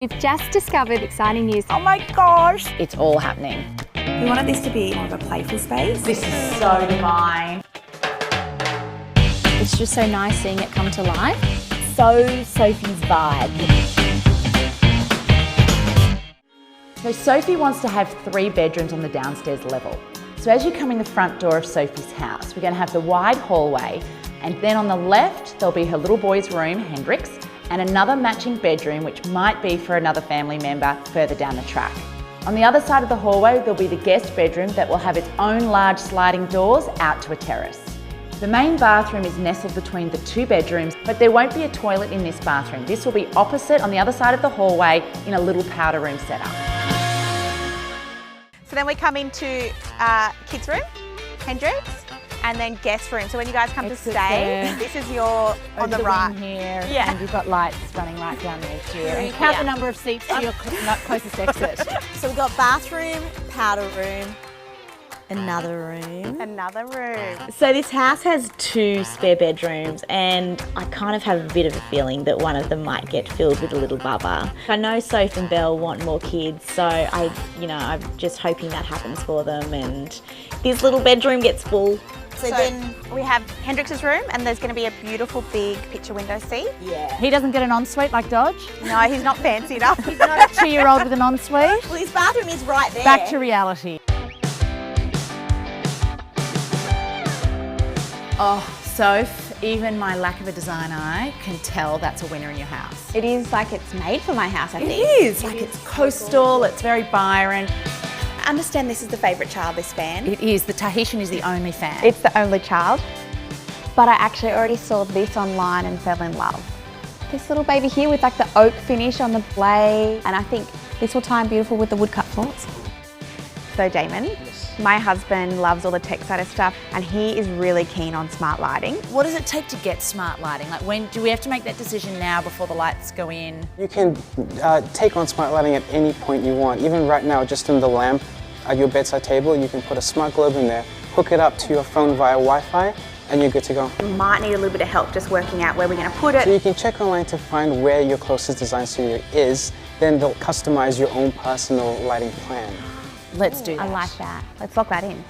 We've just discovered exciting news. Oh my gosh! It's all happening. We wanted this to be more of a playful space. This is so divine. It's just so nice seeing it come to life. So Sophie's vibe. So Sophie wants to have 3 bedrooms on the downstairs level. So as you come in the front door of Sophie's house, we're going to have the wide hallway, and then on the left there'll be her little boy's room, Hendrix, and another matching bedroom which might be for another family member further down the track. On the other side of the hallway there'll be the guest bedroom that will have its own large sliding doors out to a terrace. The main bathroom is nestled between the 2 bedrooms, but there won't be a toilet in this bathroom. This will be opposite on the other side of the hallway in a little powder room setup. So then we come into kids' room, Hendrix, and then guest room. So when you guys come to stay, this is your on the right here, yeah. And you've got lights running right down there too. And count the number of seats to your closest exit. So we've got bathroom, powder room, another room. Another room. So this house has 2 spare bedrooms, and I kind of have a bit of a feeling that one of them might get filled with a little bubba. I know Soph and Belle want more kids, so I'm just hoping that happens for them and this little bedroom gets full. So then we have Hendrix's room, and there's going to be a beautiful big picture window seat. Yeah. He doesn't get an ensuite like Dodge? No, he's not fancy enough. He's not a 2-year-old with an ensuite? Well, his bathroom is right there. Back to reality. Oh, Soph, even my lack of a design eye can tell that's a winner in your house. It is like it's made for my house, I think. It is. Like it's coastal, it's very Byron. I understand this is the favourite child, this fan. It is. The Tahitian is the only fan. It's the only child. But I actually already saw this online and fell in love. This little baby here with like the oak finish on the blade. And I think this will tie in beautiful with the woodcut floors. So Damon, my husband loves all the tech side of stuff, and he is really keen on smart lighting. What does it take to get smart lighting? Like, when do we have to make that decision now before the lights go in? You can take on smart lighting at any point you want. Even right now, just in the lamp at your bedside table, you can put a smart globe in there, hook it up to your phone via Wi-Fi, and you're good to go. You might need a little bit of help just working out where we're going to put it. So you can check online to find where your closest design studio is, then they'll customize your own personal lighting plan. Let's do that. I like that. Let's lock that in.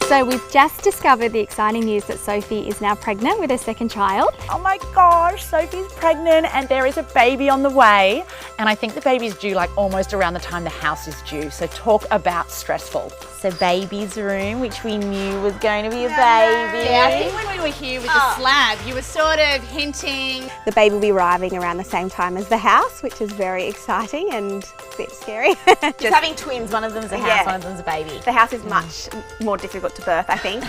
So we've just discovered the exciting news that Sophie is now pregnant with her 2nd child. Oh my gosh, Sophie's pregnant and there is a baby on the way. And I think the baby's due like almost around the time the house is due. So talk about stressful. So baby's room, which we knew was going to be a baby. Yeah, I think when we were here with the slab, you were sort of hinting. The baby will be arriving around the same time as the house, which is very exciting and a bit scary. Just having twins, one of them's a house, one of them's a baby. The house is much more difficult to birth, I think.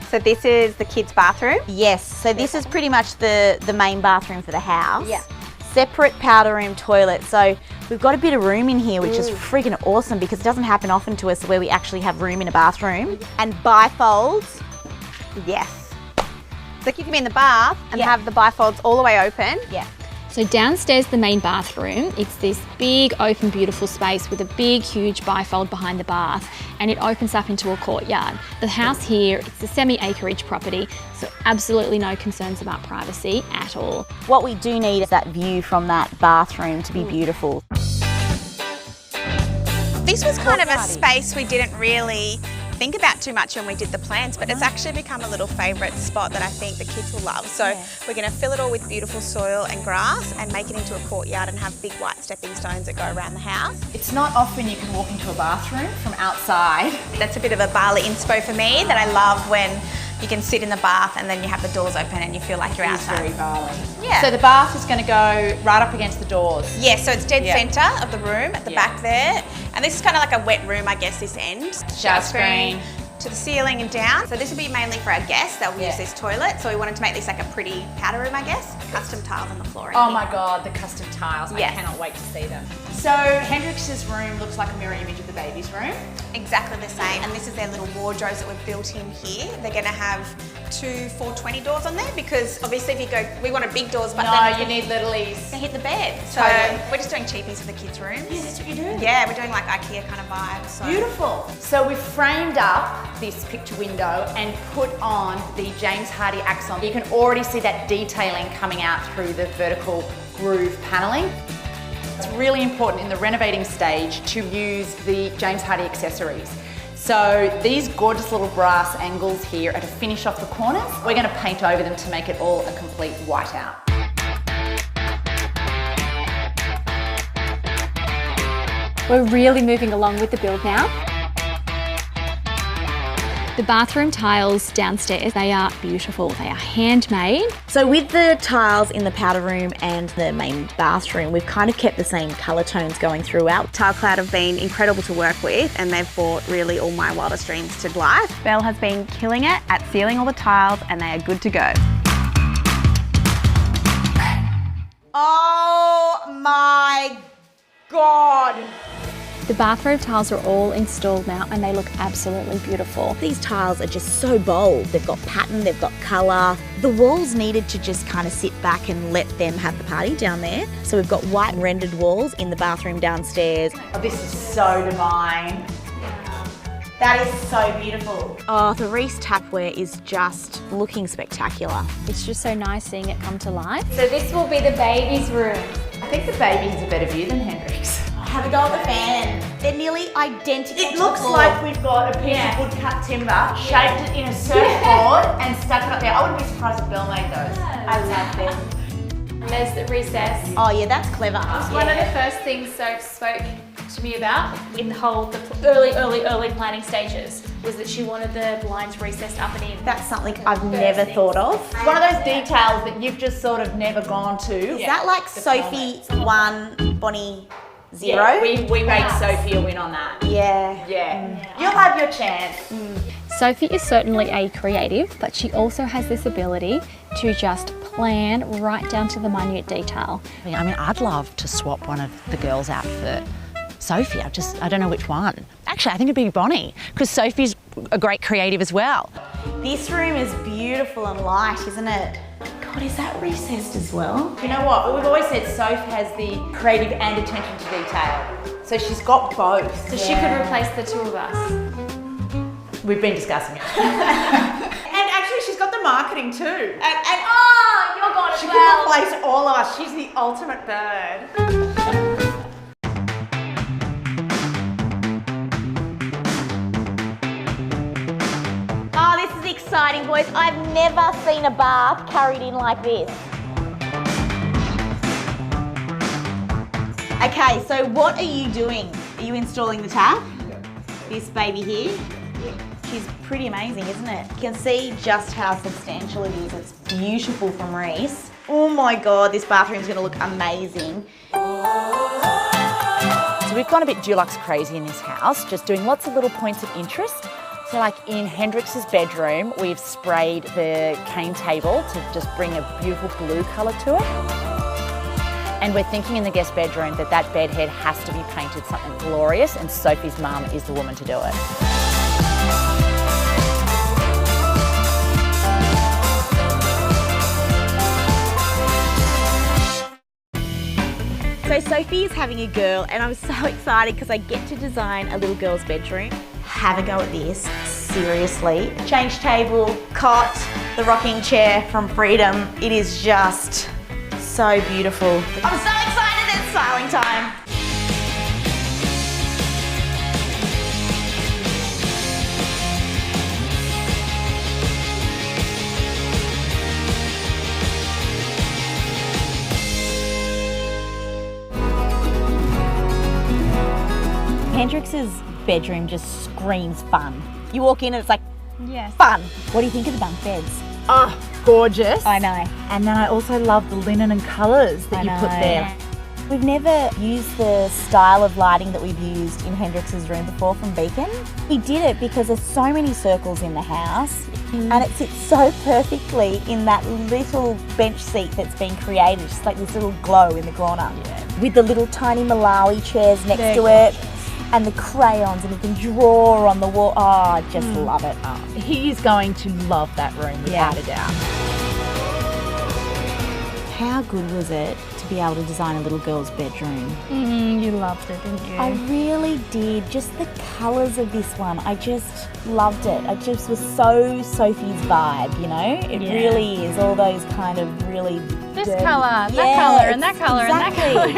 So this is the kids' bathroom. Yes, so this is pretty much the main bathroom for the house. Yeah. Separate powder room toilet. So we've got a bit of room in here, which is freaking awesome because it doesn't happen often to us where we actually have room in a bathroom. And bifolds. Yes. So you can be in the bath and have the bifolds all the way open. Yeah. So downstairs, the main bathroom, it's this big, open, beautiful space with a big, huge bifold behind the bath, and it opens up into a courtyard. The house here, it's a semi-acreage property, so absolutely no concerns about privacy at all. What we do need is that view from that bathroom to be beautiful. This was kind of a space we didn't really think about too much when we did the plans, but it's actually become a little favourite spot that I think the kids will love. So we're going to fill it all with beautiful soil and grass and make it into a courtyard and have big white stepping stones that go around the house. It's not often you can walk into a bathroom from outside. That's a bit of a Bali inspo for me that I love, when you can sit in the bath and then you have the doors open and you feel like you're outside. Very Bali. Yeah. So the bath is going to go right up against the doors. Yeah, so it's dead centre of the room at the back there. And this is kind of like a wet room, I guess, this end. Shower screen. To the ceiling and down. So this will be mainly for our guests. They'll use this toilet. So we wanted to make this like a pretty powder room, I guess. Custom tiles on the floor. Oh my God, the custom tiles. Yes. I cannot wait to see them. So Hendrix's room looks like a mirror image of the baby's room. Exactly the same. And this is their little wardrobes that we've built in here. They're going to have 2 420 doors on there because obviously if you go, we wanted big doors, but no, you need littlies. They hit the bed. So we're just doing cheapies for the kids' rooms. Yeah, that's what you're doing. Yeah, we're doing like IKEA kind of vibes. So. Beautiful. So we've framed up this picture window and put on the James Hardie Axon. You can already see that detailing coming out through the vertical groove paneling. It's really important in the renovating stage to use the James Hardie accessories. So these gorgeous little brass angles here are to finish off the corners. We're going to paint over them to make it all a complete whiteout. We're really moving along with the build now. The bathroom tiles downstairs, they are beautiful. They are handmade. So with the tiles in the powder room and the main bathroom, we've kind of kept the same colour tones going throughout. Tilecloud have been incredible to work with, and they've brought really all my wildest dreams to life. Belle has been killing it at sealing all the tiles, and they are good to go. Oh my God! The bathroom tiles are all installed now and they look absolutely beautiful. These tiles are just so bold. They've got pattern, they've got colour. The walls needed to just kind of sit back and let them have the party down there. So we've got white rendered walls in the bathroom downstairs. Oh, this is so divine. That is so beautiful. Oh, the Reese tapware is just looking spectacular. It's just so nice seeing it come to life. So this will be the baby's room. I think the baby has a better view than Hendrix. Have a go at the fan. They're nearly identical. It looks like we've got a piece of woodcut timber, shaped it in a surfboard and stuck it up there. I wouldn't be surprised if Belle made those. I love them. And there's the recess. Oh yeah, that's clever. One of the first things Soph spoke to me about in the early planning stages was that she wanted the blinds recessed up and in. That's something I've never thought of. It's one of those details that you've just sort of never gone to. Is that like Sophie 1, Bonnie 0? Yeah, we made Sophie a win on that. Yeah. You'll have your chance. Sophie is certainly a creative, but she also has this ability to just plan right down to the minute detail. I mean, I'd love to swap one of the girls out for Sophie. I don't know which one. Actually, I think it'd be Bonnie, because Sophie's a great creative as well. This room is beautiful and light, isn't it? God, is that recessed as well? You know what? We've always said Soph has the creative and attention to detail. So she's got both. So she could replace the two of us. We've been discussing it. And actually she's got the marketing too. And Oh, you're gone as she well. can replace all of us. She's the ultimate bird. Oh, this is exciting, boys. I've never seen a bath carried in like this. Okay, so what are you doing? Are you installing the tap? This baby here? She's pretty amazing, isn't it? You can see just how substantial it is. It's beautiful from Reese. Oh my God, this bathroom's gonna look amazing. So we've gone a bit Dulux crazy in this house, just doing lots of little points of interest. So like in Hendrix's bedroom, we've sprayed the cane table to just bring a beautiful blue colour to it. And we're thinking in the guest bedroom that that bed head has to be painted something glorious, and Sophie's mum is the woman to do it. So Sophie is having a girl, and I'm so excited because I get to design a little girl's bedroom. Have a go at this, seriously. Change table, cot, the rocking chair from Freedom. It is just so beautiful. I'm so excited, it's styling time. Hendrix's bedroom just screams fun. You walk in and it's like, Yes. fun. What do you think of the bunk beds? Oh, gorgeous. I know. And then I also love the linen and colours that you put there. We've never used the style of lighting that we've used in Hendrix's room before from Beacon. He did it because there's so many circles in the house and it sits so perfectly in that little bench seat that's been created, just like this little glow in the corner. Yeah. With the little tiny Malawi chairs next to it and the crayons, and you can draw on the wall. Oh, I just love it. Oh. He is going to love that room without a doubt. how good was it to be able to design a little girl's bedroom? You loved it, didn't you? I really did. Just the colours of this one, I just loved it. It just was so Sophie's vibe, you know? It really is. All those kind of really this dirty, colour, that colour, and that colour, and that colour.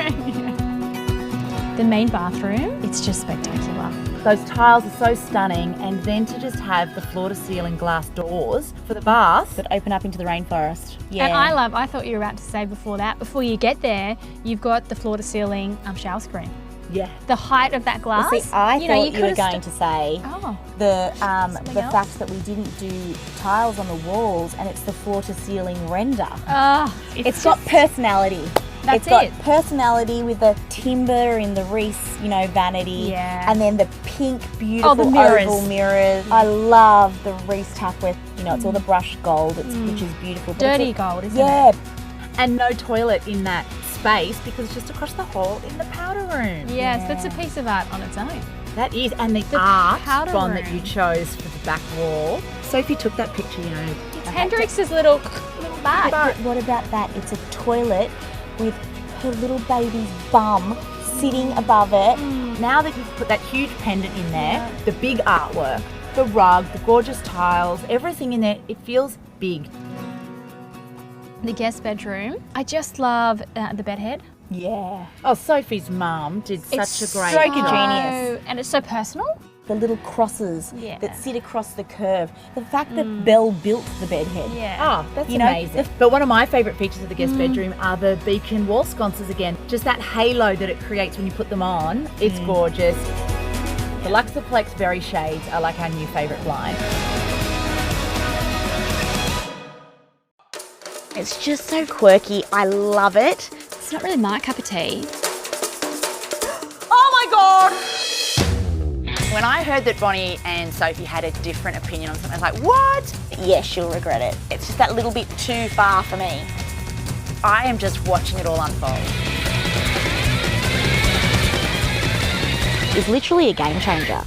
The main bathroom, it's just spectacular. Those tiles are so stunning, and then to just have the floor-to-ceiling glass doors for the bath that open up into the rainforest. Yeah. And I thought you were about to say before you get there, you've got the floor-to-ceiling shower screen. Yeah. The height of that glass. Well, see, I thought you were going to say the fact that we didn't do tiles on the walls, and it's the floor-to-ceiling render. It's got personality. It's got personality with the timber in the Reese, you know, vanity. Yeah. And then the pink, beautiful the mirrors. oval mirrors. Yeah. I love the Reese Tapworth, you know, it's all the brushed gold, which is beautiful. Dirty gold, isn't it? Yeah. And no toilet in that space because it's just across the hall in the powder room. Yes, that's a piece of art on its own. That is, and the art room that you chose for the back wall. Sophie took that picture, you know. It's Hendrix's little bag. But what about that? It's a toilet with her little baby's bum sitting above it. Now that you've put that huge pendant in there, the big artwork, the rug, the gorgeous tiles, everything in there, it feels big. The guest bedroom, I just love the bedhead. Yeah. Oh, Sophie's mum did such a great stroke of genius. And it's so personal. The little crosses that sit across the curve. The fact that Belle built the bedhead. Oh, that's amazing. But one of my favourite features of the guest bedroom are the beacon wall sconces again. Just that halo that it creates when you put them on. It's gorgeous. The Luxaplex Berry Shades are like our new favourite blind. It's just so quirky. I love it. It's not really my cup of tea. Oh my God! When I heard that Bonnie and Sophie had a different opinion on something, I was like, what? Yes, she'll regret it. It's just that little bit too far for me. I am just watching it all unfold. It's literally a game changer.